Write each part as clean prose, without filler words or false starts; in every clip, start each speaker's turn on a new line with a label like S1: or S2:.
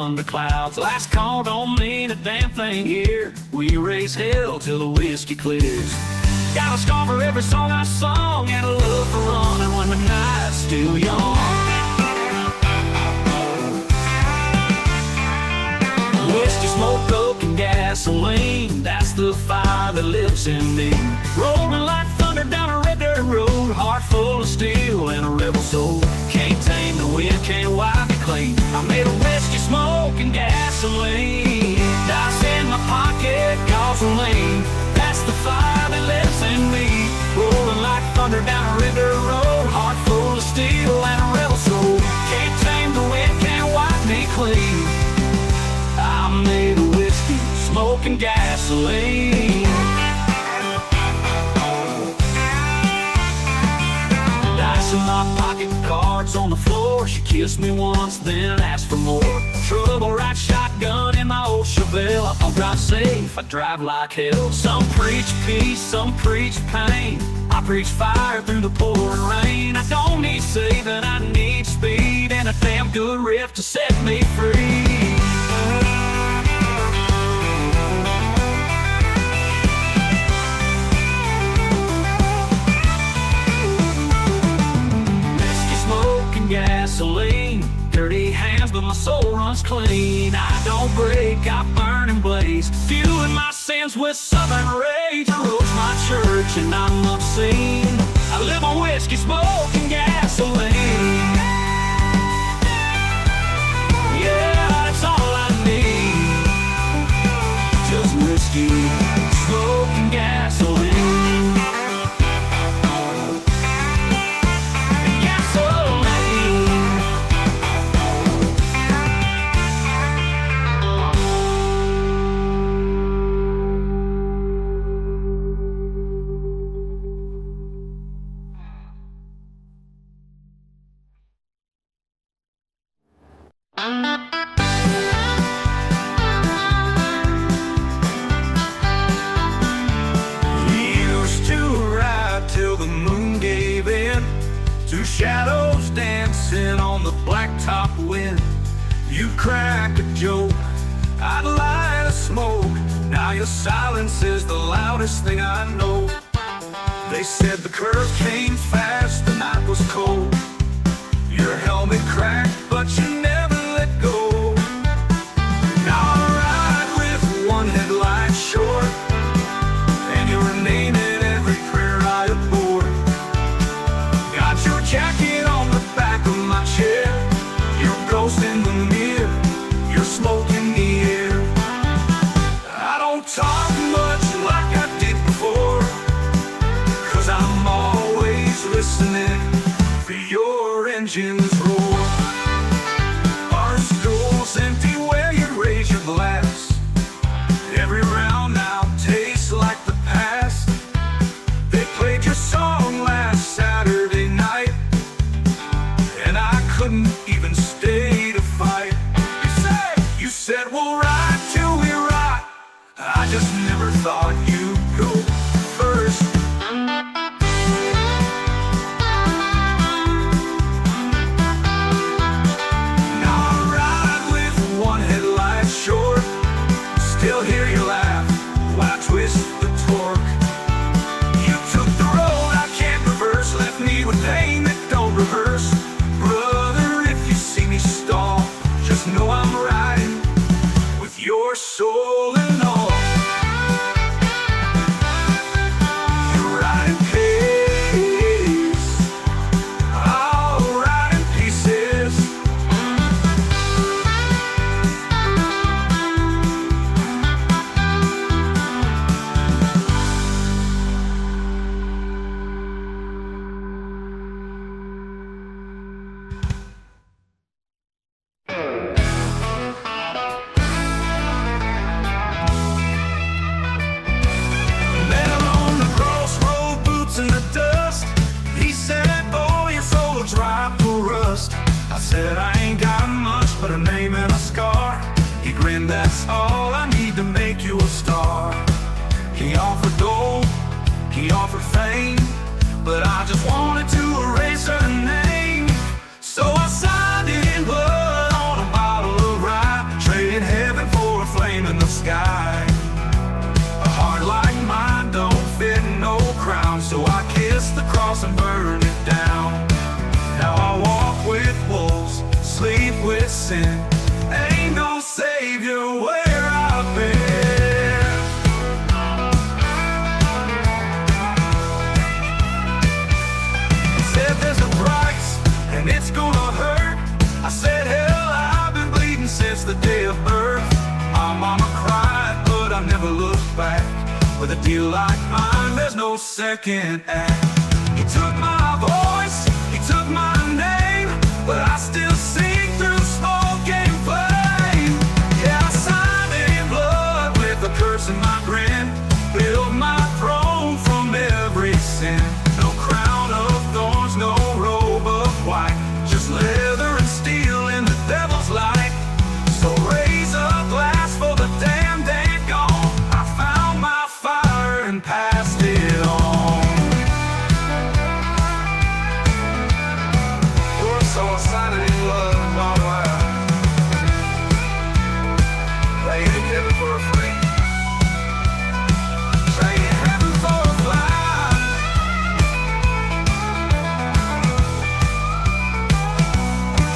S1: under clouds. Last call don't mean a damn thing here. We raise hell till the whiskey clears. Got a scar for every song I sung, and a love for running when the night's still young. Whiskey, smoke, coke, and gasoline, that's the fire that lives in me. Rolling like thunder down a red dirt road, heart full of steel and a rebel soul. Can't tame the wind, can't wipe it clean. I made of whiskey, smoke, and gasoline. Dice in my pocket, gasoline, that's the fire that lives in me. Rolling like thunder down a red dirt road, heart full of steel and a rebel soul. Can't tame the wind, can't wipe me clean. I'm made of whiskey, smoke, and gasoline. Dice in my pocket, cards on the floor. She kissed me once, then asked for more. Trouble right shotgun in my old Chevelle. I'll drive safe, I drive like hell. Some preach peace, some preach pain. I preach fire through the pouring rain. I don't need saving, I need speed, and a damn good riff to set me free. Gasoline, dirty hands but my soul runs clean. I don't break, I burn and blaze, fueling my sins with southern rage. I roach my church and I'm obscene. I live on whiskey, smoke, and gasoline. Yeah, that's all I need. Just whiskey, smoke, and gasoline. Two shadows dancing on the blacktop wind. You crack a joke, I'd light a smoke. Now your silence is the loudest thing I know. They said the curve came fast, the night was cold. Your helmet cracked, but you never let go. Now I ride with one headlight short, and your name in every prayer I adore. Got your jacket on the back of my chair, your ghost in the mirror, your smoke in the air. I don't talk much like I did before, 'cause I'm always listening for your engines roar. Our school's empty where you raise your glass. Every round now tastes like the past. They played your song last Saturday night, and I couldn't even stay to fight. You said we'll ride till we rot. I just never thought you'd go first. Now I ride with one headlight short, still hear you laugh when I twist the torque. You took the road I can't reverse, left me with pain that don't rehearse. Brother, if you see me stall, just know I'm riding with your soul and all. You're riding pace, I'll ride in pieces. Met him on the crossroad, boots in the dust. He said, boy, your soul's ripe for rust. I said, I ain't got much but a name and a scar. He grinned, that's all I need to make you a star. He offered gold, he offered fame, but I just wanted to erase her name. So I signed it in blood on a bottle of rye. house and burn it down. Now I walk with wolves, sleep with sin. Ain't no savior where I've been. Said there's a price and it's gonna hurt. I said hell, I've been bleeding since the day of birth. My mama cried, but I never looked back. With a deal like mine, there's no second act. He took my voice, he took my name, but I still sing through smoke and flame. Yeah, I signed it in blood with a curse in my grin. Built my throne from every sin. No crown of thorns, no robe of white, just leather and steel in the devil's light. So raise a glass for the damned and gone. I found my fire and passed it on. You're so excited in love, my life. Laying in heaven for a free. Trading heaven for a fly.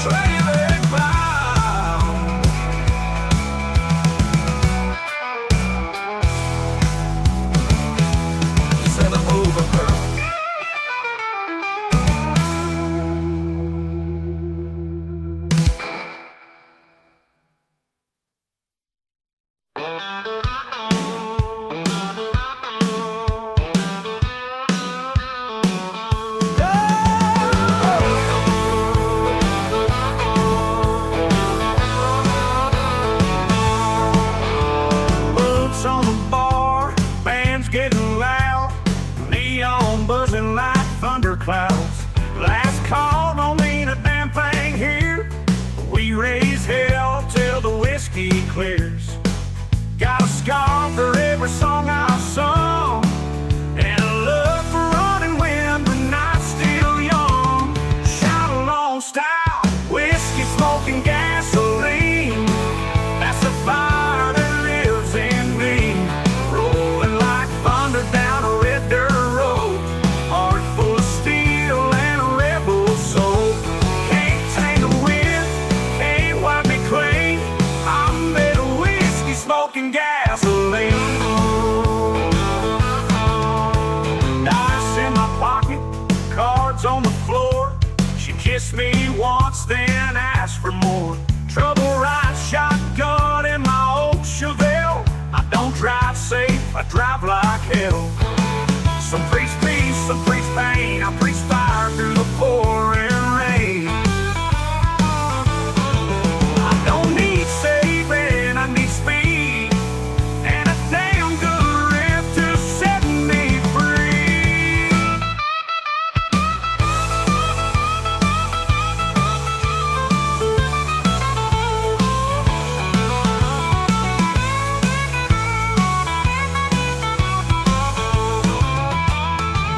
S1: Trading it bound. Said I'm over her. Boots on the bar, band's getting loud, neon buzzing like thunderclouds. Last call, don't mean a damn thing here. We raise hell till the whiskey clears. Got a scar for every song I've sung, and a love for running wind when I'm still young. Shout along style, whiskey, smoking gasoline. That's the fire that lives in me. Rolling like thunder down a red dirt road. Heart full of steel and a rebel soul. Can't tame the wind, can't wipe me clean. I'm made of whiskey, smoking gasoline. Dice in my pocket, cards on the floor. She kissed me once, then asked for more. Trouble ride shotgun in my old Chevelle. I don't drive safe, I drive like hell. Some preach peace, some preach pain. I preach fire through the pouring rain. I don't need saving, I need speed, and a damn good riff to set me free.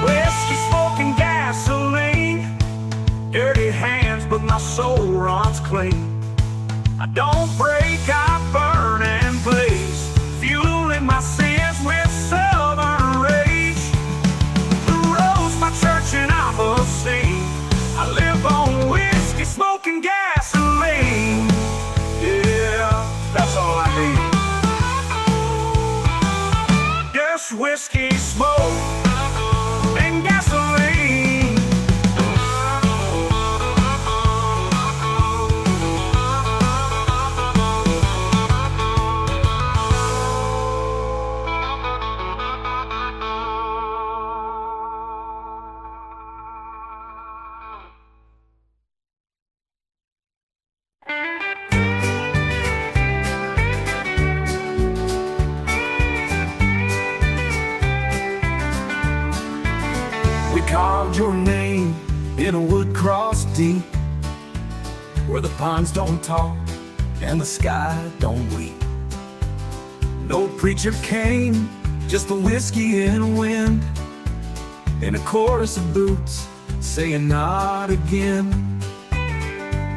S1: Whiskey, smoking gasoline. Dirty hands, but my soul runs clean. I don't break, I burn and blaze, fueling my sins with southern rage. The road's my church and I'm a saint. I live on whiskey, smoking gasoline. Yeah, that's all I need. Just whiskey, smoke, and gasoline. We carved your name in a wood cross deep, where the pines don't talk and the sky don't weep. No preacher came, just the whiskey and wind, and a chorus of boots saying not again.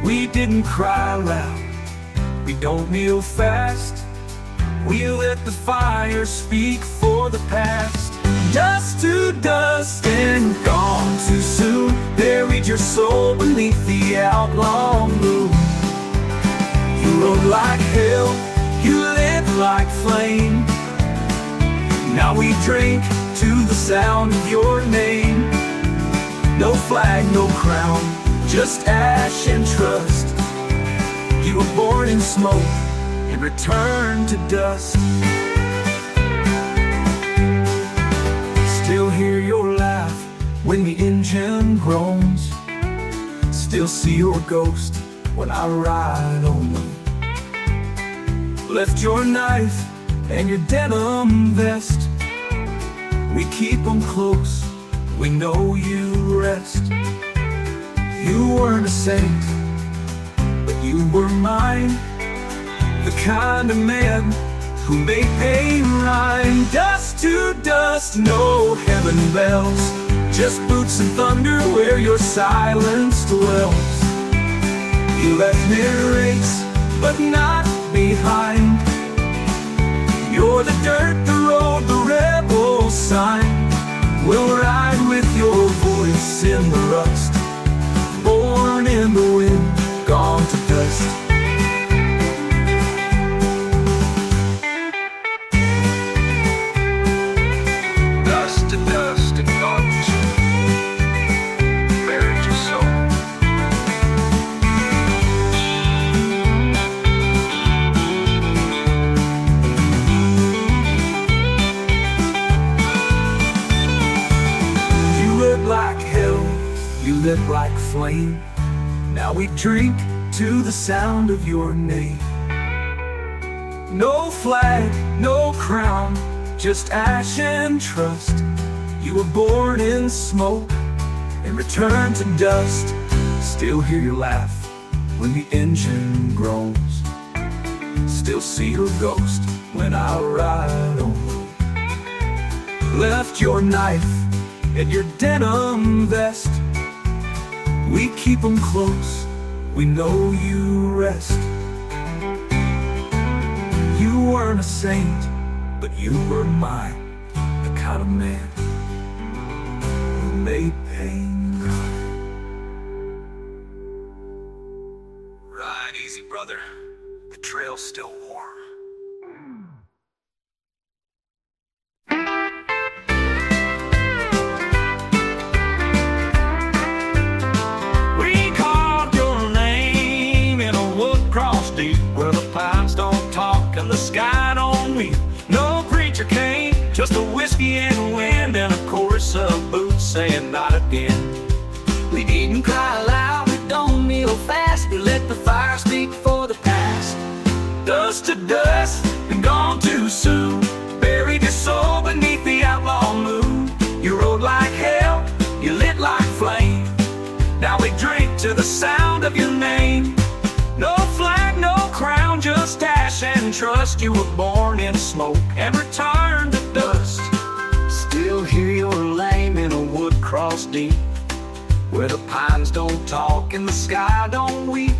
S1: We didn't cry loud, we don't kneel fast, we let the fire speak for the past. Dust to dust and gone to beneath the outlaw moon. You rode like hell, you lit like flame. Now we drink to the sound of your name. No flag, no crown, just ash and trust. You were born in smoke and returned to dust. Still hear your laugh when the engine groans. Still see your ghost when I ride on you. Left your knife and your denim vest. We keep them close, we know you rest. You weren't a saint, but you were mine. The kind of man who made pain rhyme. Dust to dust, no heaven bells, just boots and thunder where your silence dwells. You left me race, but not behind. You're the dirt, the road, the rebel sign. We'll ride with your voice in the rust. Born in the wind, gone to dust. Dust to dust and gone to buried your soul. Like hell, you lit like flame. Now we drink to the sound of your name. No flag, no crown, just ash and trust. You were born in smoke and returned to dust. Still hear your laugh when the engine groans. Still see your ghost when I ride on you. Left your knife and your denim vest. We keep them close, we know you rest. You weren't a saint, but you were mine. The kind of man who made pain rhyme. Ride easy, brother, the trail's still warm. Where the pines don't talk and the sky don't weep. No preacher came, just a whiskey and a wind, and a chorus of boots saying not again. We didn't cry loud, we don't kneel fast. We let the fire speak for the past. Dust to dust and gone too soon. Buried your soul beneath the outlaw moon. You rode like hell, you lit like flame. Now we drink to the sound of your name. No flag, no crown, just ash and trust. You were born in smoke and returned to dust. Still hear your lame in a wood cross deep, where the pines don't talk and the sky don't weep.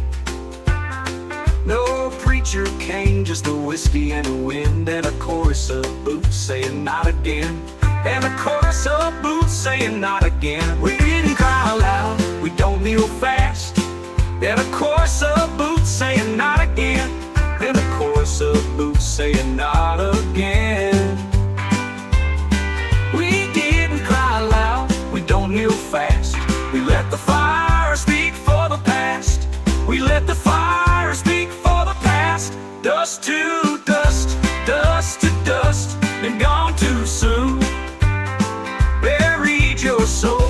S1: No preacher came, just a whiskey and a wind, and a chorus of boots saying not again. And a chorus of boots saying not again. We didn't cry loud, we don't kneel fast. And a chorus of boots saying not again. And a chorus of boots saying not again. We didn't cry loud, we don't kneel fast. We let the fire speak for the past. We let the fire speak for the past. Dust to dust, dust to dust, and gone too soon. Buried your soul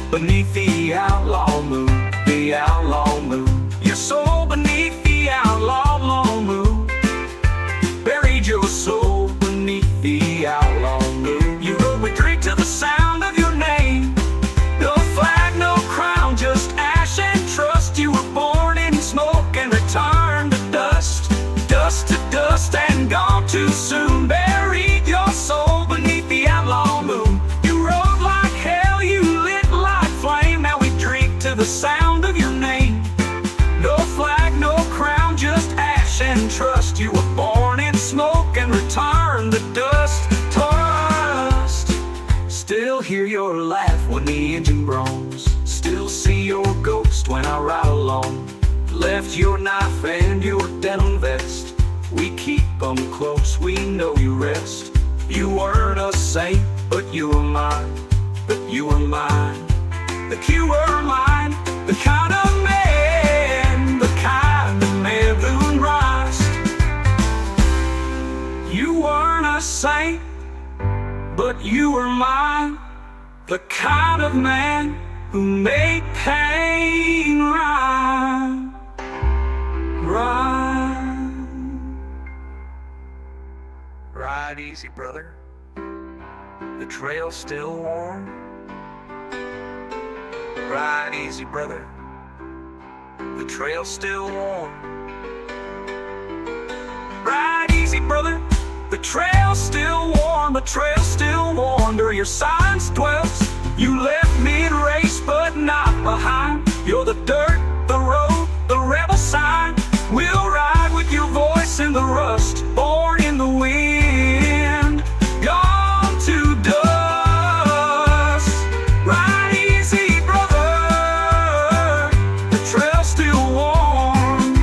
S1: beneath the outlaw moon. The outlaw moon. Your soul beneath the outlaw moon. Buried your soul beneath the outlaw moon. You rode with drink to the sound of your name. No flag, no crown, just ash and trust. You were born in smoke and returned to dust. Dust to dust and gone too soon. Buried your soul beneath the outlaw moon. You rode like hell, you lit like flame. Now we drink to the sound of your name. No flag, no crown, just ash and trust. You were born in smoke and returned to dust. Dust. Still hear your laugh when the engine groans. still see your ghost when I ride along. Left your knife and your denim vest. We keep them close, we know you rest. You weren't a saint, but you were mine. But you were mine. That you were mine. The kind of man, the kind of man who rise. You weren't a saint, but you were mine. The kind of man who made pain rhyme. Ride easy, brother. The trail's still warm. Ride easy, brother. The trail's still warm. Ride easy, brother. The trail's still warm. The trail's still warm. Where your silence dwells. You left me in race, but not behind. You're the dirt, the road, the rebel sign. We'll ride with your voice in the rust, born in the wind, gone to dust. Ride easy, brother. The trail's still warm.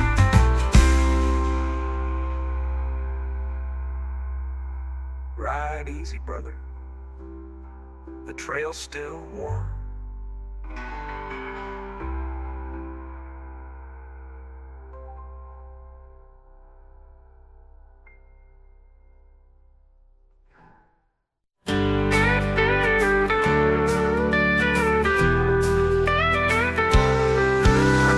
S1: Ride easy, brother. The trail's still warm.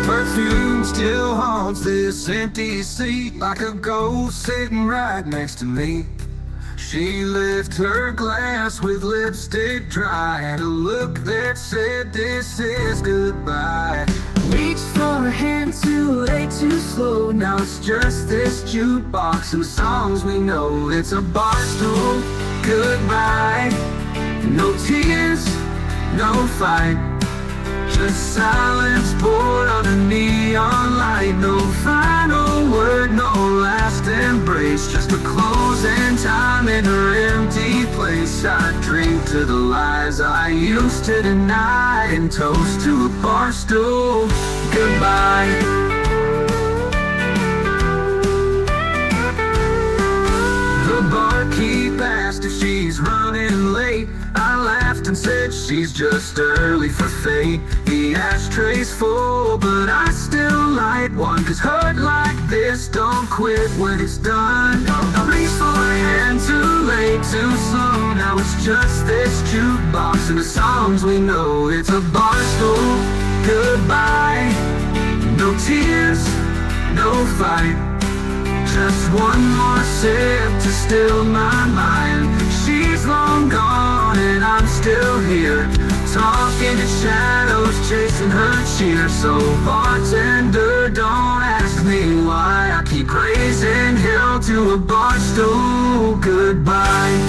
S1: Perfume still haunts this empty seat, like a ghost sitting right next to me. She left her glass with lipstick dry, and a look that said this is goodbye. Reached for her hand too late, too slow. Now it's just this jukebox and songs we know. It's a bar stool goodbye. No tears, no fight, just silence poured on a neon light. No final word, no last embrace, just a closing time in her empty place. I drink to the lies I used to deny, and toast to a bar stool goodbye. The barkeep asked if she's running late. I laughed and said she's just early for fate. The ashtray's full, but I still light one, 'cause hurt like this don't quit when it's done. I reached for her hand too late, too slow. Now it's just this jukebox and the songs we know. It's a bar stool goodbye. No tears, no fight, just one more sip to still my mind. She's long gone and I'm still here, talking to shadows, chasing her cheer. So bartender, don't ask me why I keep raising hell to a bar stool goodbye.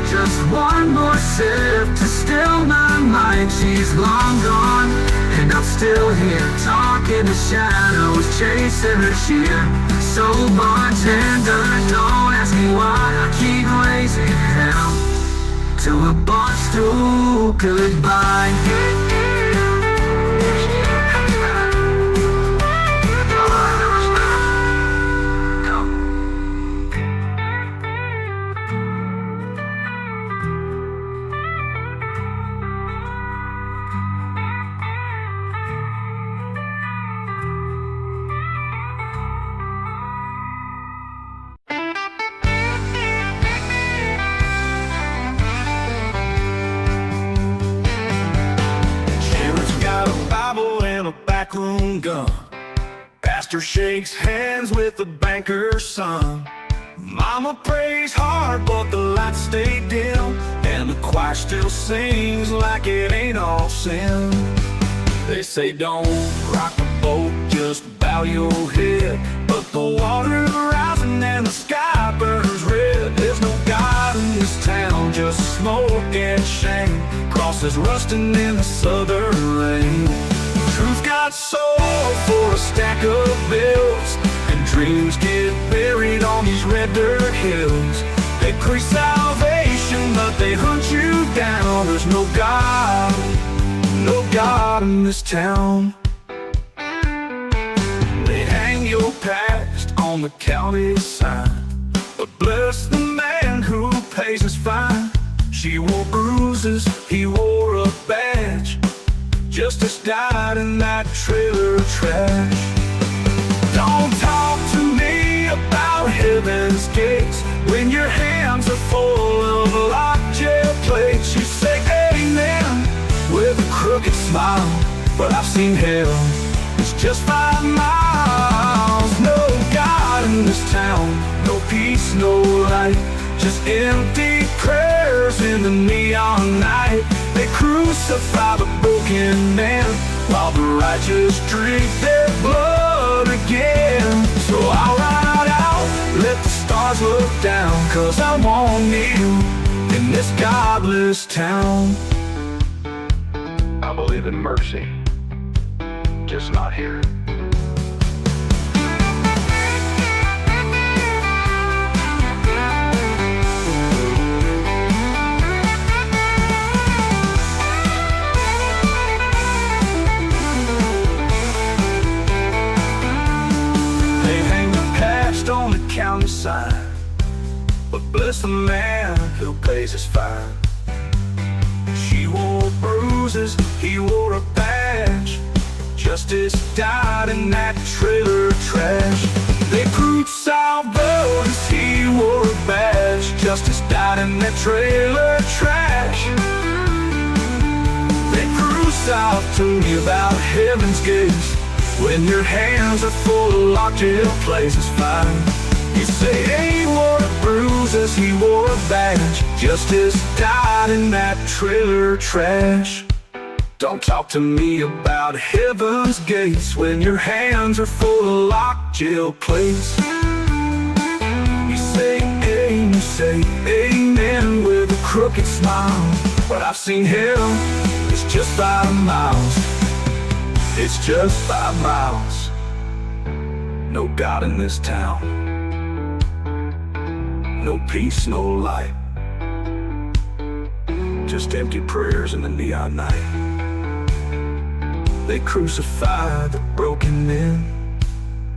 S1: Just one more sip to still my mind. She's long gone and I'm still here, talking to shadows, chasing her cheer. So bartender, don't ask me why I keep raising hell to a bar stool goodbye. Backroom gun. Pastor shakes hands with the banker's son. Mama prays hard, but the lights stay dim, and the choir still sings like it ain't all sin. They say don't rock the boat, just bow your head. But the water is rising and the sky burns red. There's no God in this town, just smoke and shame. Crosses rusting in the southern rain. Truth got sold for a stack of bills, and dreams get buried on They preach salvation, but they hunt you down. There's no God in this town. They hang your past on the county sign, but bless the man who pays his fine. She wore bruises, he wore a badge. Justice died in that trailer of trash. Don't talk to me about heaven's gates when your hands are full of locked jail plates. You say amen with a crooked smile, but I've seen hell, it's just 5 miles. No God in this town, no peace, no light, just empty prayers in the neon night. They crucify the broken man while the righteous drink their blood again. So I'll ride out, let the stars look down, 'cause I won't need you in this godless town. I believe in mercy, just not here. On the county sign, but bless the man who pays his fine. She wore bruises, he wore a badge. Justice died in that trailer of trash. They proved salvos, he wore a badge. Justice died in that trailer of trash. They cruise out to me about heaven's gates when your hands are full of locked jail places fine. You say he wore bruises, he wore a badge. Justice died in that trailer of trash. Don't talk to me about heaven's gates when your hands are full of locked jail places. You say amen with a crooked smile, but I've seen hell, it's just 5 miles. It's just 5 miles. No God in this town, no peace, no light, just empty prayers in the neon night. They crucify the broken men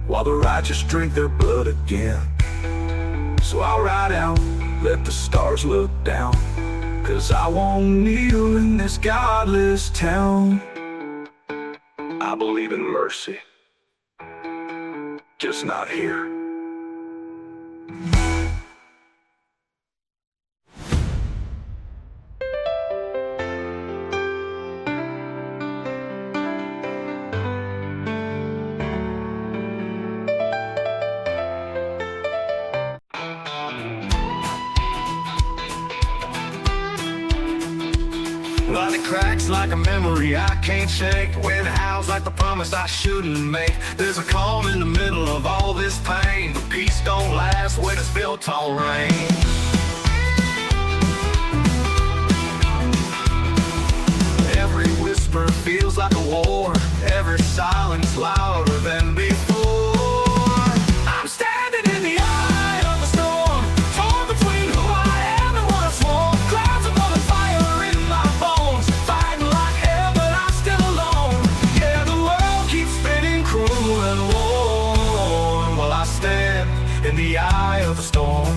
S1: while the righteous drink their blood again. So I'll ride out, let the stars look down, 'cause I won't kneel in this godless town. I believe in mercy, just not here. But it cracks like a memory I can't shake, when it howls like the promise I shouldn't make. There's a calm in the middle of all this pain, but peace don't last when it's built on rain. Every whisper feels like a war, every silence louder than before. I'm standing in the eye of the storm, torn between who I am and what I swore. Clouds above the fire in my bones, fighting like hell but I'm still alone. Yeah, the world keeps spinning cruel and warm, while I stand in the eye of the storm.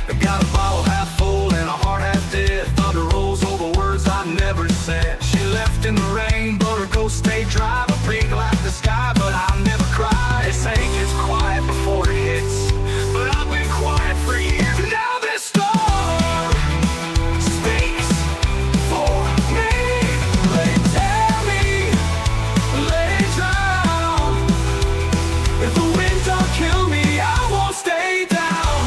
S1: I've got a bottle half full and a heart half dead. Thunder rolls over words I never said. She left in the rain, but her ghost stayed dry. But big like the sky, but I'll never cry. This ache is quiet before it hits, but I've been quiet for years. And now this storm speaks for me. Let it tear me, let it drown. If the wind don't kill me, I won't stay down.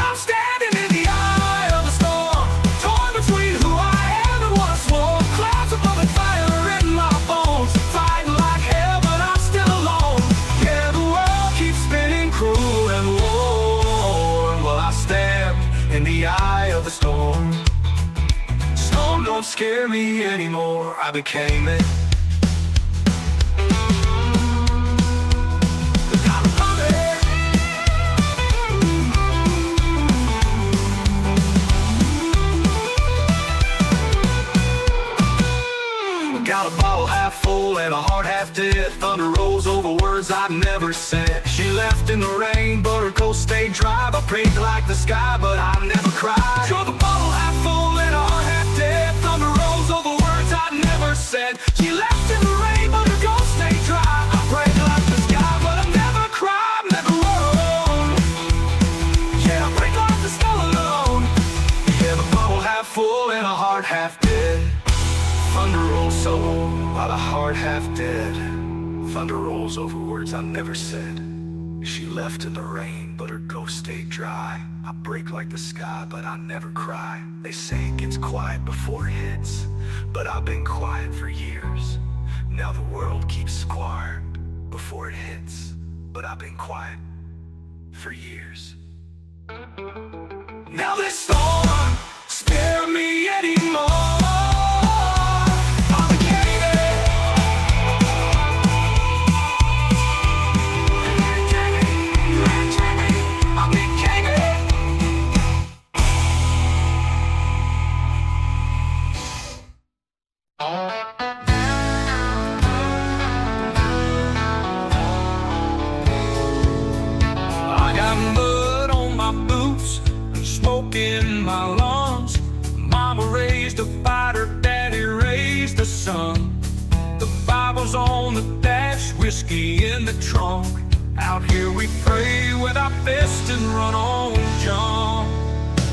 S1: I'm standing in the eye of the storm, torn between who I am and what I swore. Clouds above the fire in my bones, fighting like hell but I'm still alone. Yeah, the world keeps spinning cruel and warm, while I stand in the eye of the storm. Storm don't scare me anymore, I became it. The kind of thunder half full and a heart half dead. Thunder rolls over words I've never said. She left in the rain, but her coast stayed dry. I prayed like the sky, but I never cried. You're the bottle half full and a heart half dead. Thunder rolls over words I never said. She left in the rain, but her coast stayed dry. I prayed like the sky, but I never cried, never alone. Yeah, I prayed like the sky alone. Yeah, the bottle half full and a heart half dead. Thunder rolls so while the heart half dead. Thunder rolls over words I never said. She left in the rain, but her ghost stayed dry. I break like the sky, but I never cry. They say it gets quiet before it hits, but I've been quiet for years. Now the world keeps quiet before it hits, but I've been quiet for years. Now this storm spare me anymore. I got mud on my boots and smoke in my lungs. Mama raised a fighter, daddy raised a son. The Bible's on the dash, whiskey in the trunk. Out here we pray with our fists and run on jump.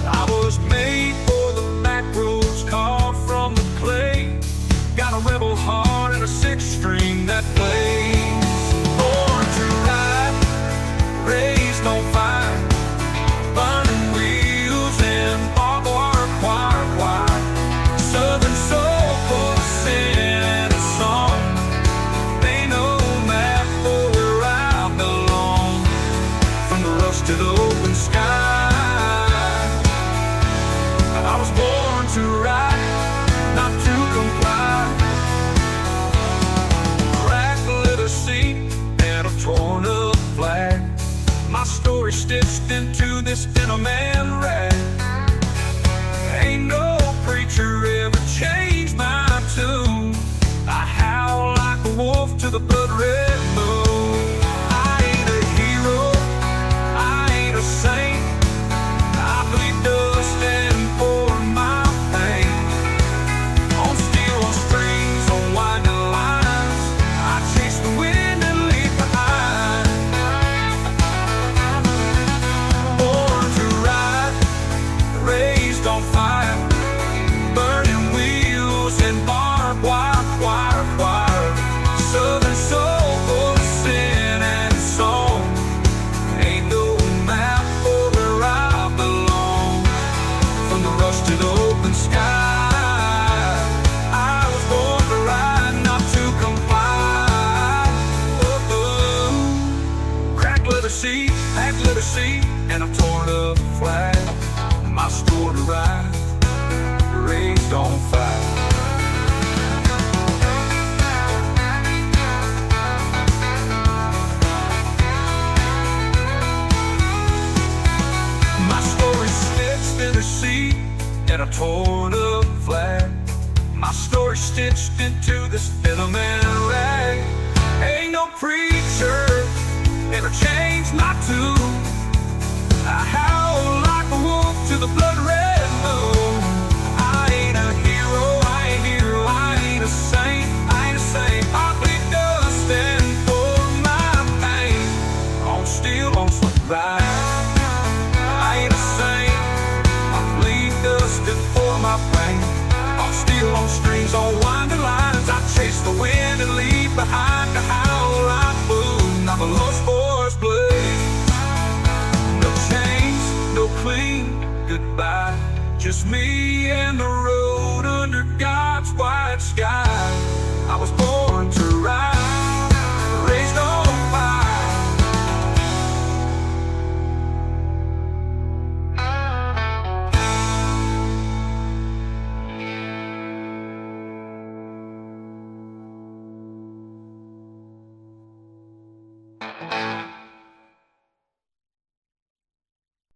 S1: I was made for the back roads, carved from the clay. Got a rebel heart and a six-string that plays. Born to ride, raised on fire, burning wheels and barbed wire. Southern soul full of sin and a song. Ain't no map for where I belong. From the rust to the open sky, I was born to ride, not to comply. Cracked leather seat and a torn up flag. My story stitched into this denim and rag. Ain't no preacher ever changed my tune. I howl like a wolf to the blood red moon. I ain't a hero, I ain't a saint. I bleed dust and pour my pain. On steel, on strings, on winding lines, I chase the wind and leave behind. Born to ride, raised on fire, burning wheels and barbed wire. Southern soul full of sin and song. Ain't no map for where I belong. From the rush to the open sky, I was born to ride, not to comply. Cracked leather seat, packed leather seat, and a torn up flag. My story to ride, raised on fire. My story stitched in the seat and a torn up flag. My story stitched into this denim and rag. Ain't no preacher ever changed my tune. I howl like a wolf to the blood red moon. I ain't a hero, I ain't a hero, I ain't a saint, I ain't a saint. I bleed dust and pour my pain. On steel, on slick ride. I ain't a saint, I bleed dust and pour my pain. On steel, on strings, on winding lines, I chase the wind and leave behind the howl like moon. I'm a lost boy's blade. No chains, no clean goodbye, just me and the